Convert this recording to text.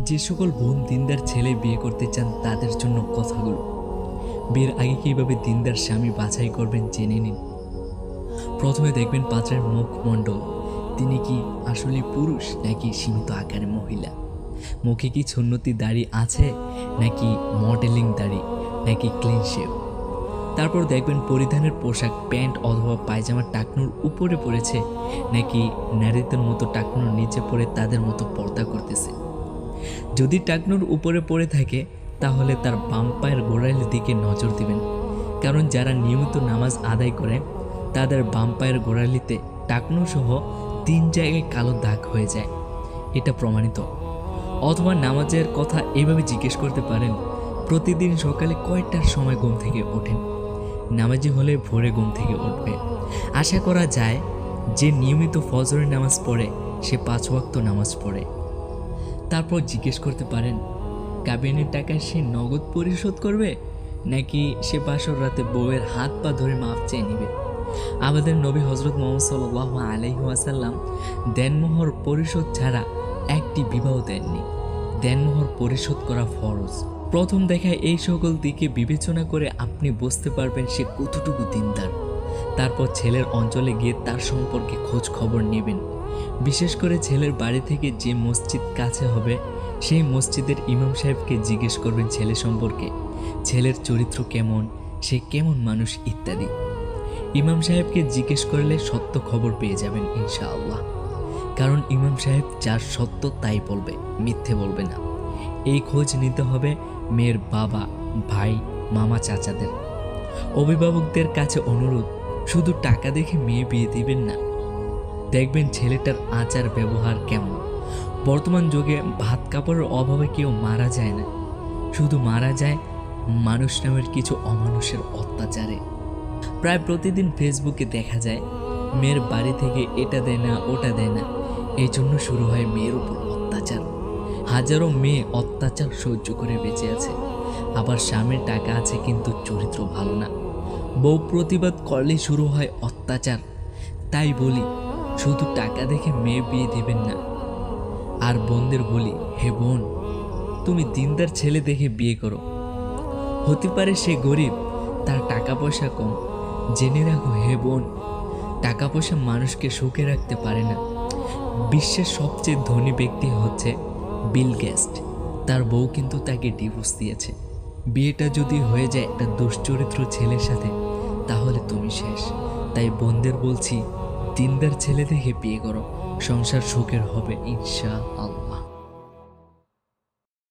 যে সকল বোন দিনদার ছেলে বিয়ে করতে চান তাদের জন্য কথাগুলো। বিয়ের আগে কীভাবে দিনদার স্বামী বাছাই করবেন জেনে নিন। প্রথমে দেখবেন পাত্রের মুখমণ্ডল, তিনি কি আসলে পুরুষ নাকি সীমিত আকারে মহিলা। মুখে কি সুন্নতি দাড়ি আছে নাকি মডেলিং দাড়ি নাকি ক্লিন শেভ। তারপর দেখবেন পরিধানের পোশাক প্যান্ট অথবা পায়জামার টাকনুর উপরে পড়েছে নাকি নারীদের মতো টাকনুর নিচে পড়ে তাদের মতো পর্দা করতেছে। যদি টাকনুর উপরে পড়ে থাকে তাহলে তার বাম পায়ের গোড়ালির দিকে নজর দিবেন, কারণ যারা নিয়মিত নামাজ আদায় করে তাদের বাম পায়ের গোড়ালিতে টাকনু সহ 3 জায়গায় কালো দাগ হয়ে যায়, এটা প্রমাণিত। অথবা নামাজের কথা এইভাবে জিজ্ঞেস করতে পারেন, প্রতিদিন সকালে কয়টার সময় ঘুম থেকে ওঠেন। নামাজি হলে ভোরে ঘুম থেকে উঠবে। আশা করা যায় যে নিয়মিত ফজরের নামাজ পড়ে সে 5 ওয়াক্ত নামাজ পড়ে। তারপর জিজ্ঞেস করতে পারেন, কাবিনের টাকা সে নগদ পরিশোধ করবে নাকি সে বাসর রাতে বউয়ের হাত পা ধরে মাফ চেয়ে নেবে। আমাদের নবী হজরত মুহাম্মদ সাল্লাল্লাহু আলাইহি ওয়াসাল্লাম দেনমোহর পরিশোধ ছাড়া একটি বিবাহ দেননি। দেনমোহর পরিশোধ করা ফরজ। প্রথম দেখায় এই সকল দিকে বিবেচনা করে আপনি বুঝতে পারবেন সে কতটুকু দিনদার। তারপর ছেলের অঞ্চলে গিয়ে তার সম্পর্কে খোঁজ খবর নেবেন। বিশেষ করে ছেলের বাড়ি থেকে যে মসজিদ কাছে হবে সেই মসজিদের ইমাম সাহেবকে জিজ্ঞেস করবেন ছেলে সম্পর্কে, ছেলের চরিত্র কেমন, সে কেমন মানুষ ইত্যাদি। ইমাম সাহেবকে জিজ্ঞেস করলে সত্য খবর পেয়ে যাবেন ইনশাআল্লাহ, কারণ ইমাম সাহেব যার সত্য তাই বলবে, মিথ্যে বলবে না। এই খোঁজ নিতে হবে মেয়ের বাবা, ভাই, মামা, চাচাদের। অভিভাবকদের কাছে অনুরোধ, শুধু টাকা দেখে মেয়ে বিয়ে দিবেন না, দেখবেন ছেলেটার আচার ব্যবহার কেমন। বর্তমান যুগে ভাত কাপড়ের অভাবে কেউ মারা যায় না, শুধু মারা যায় মানুষ নামের কিছু অমানুষের অত্যাচারে। প্রায় প্রতিদিন ফেসবুকে দেখা যায় মেয়ের বাড়ি থেকে এটা দেয় না ওটা দেয় না, এই জন্য শুরু হয় মেয়ের উপর অত্যাচার। হাজারো মেয়ে অত্যাচার সহ্য করে বেঁচে আছে, আবার স্বামীর টাকা আছে কিন্তু চরিত্র ভালো না। বউ প্রতিবাদ করলেই শুরু হয় অত্যাচার। তাই বলি, শুধু টাকা দেখে মেয়ে বিয়ে দিবেন না। আর বোনদের বলি, হে বোন, তুমি দিনদার ছেলে দেখে বিয়ে করো। হতে পারে সে গরিব, তার টাকা পয়সা কম। জেনে রাখো হে বোন, টাকা পয়সা মানুষকে সুখে রাখতে পারে না। বিশ্বের সবচেয়ে ধনী ব্যক্তি হচ্ছে বিল গেটস, তার বউ কিন্তু তাকে ডিভোর্স দিয়েছে। বিয়েটা যদি হয়ে যায় একটা দুশ্চরিত্র ছেলের সাথে তাহলে তুমি শেষ। তাই বোনদের বলছি, দিনদার ছেলে দেখে বিয়ে করো, সংসার সুখের হবে ইনশাআল্লাহ।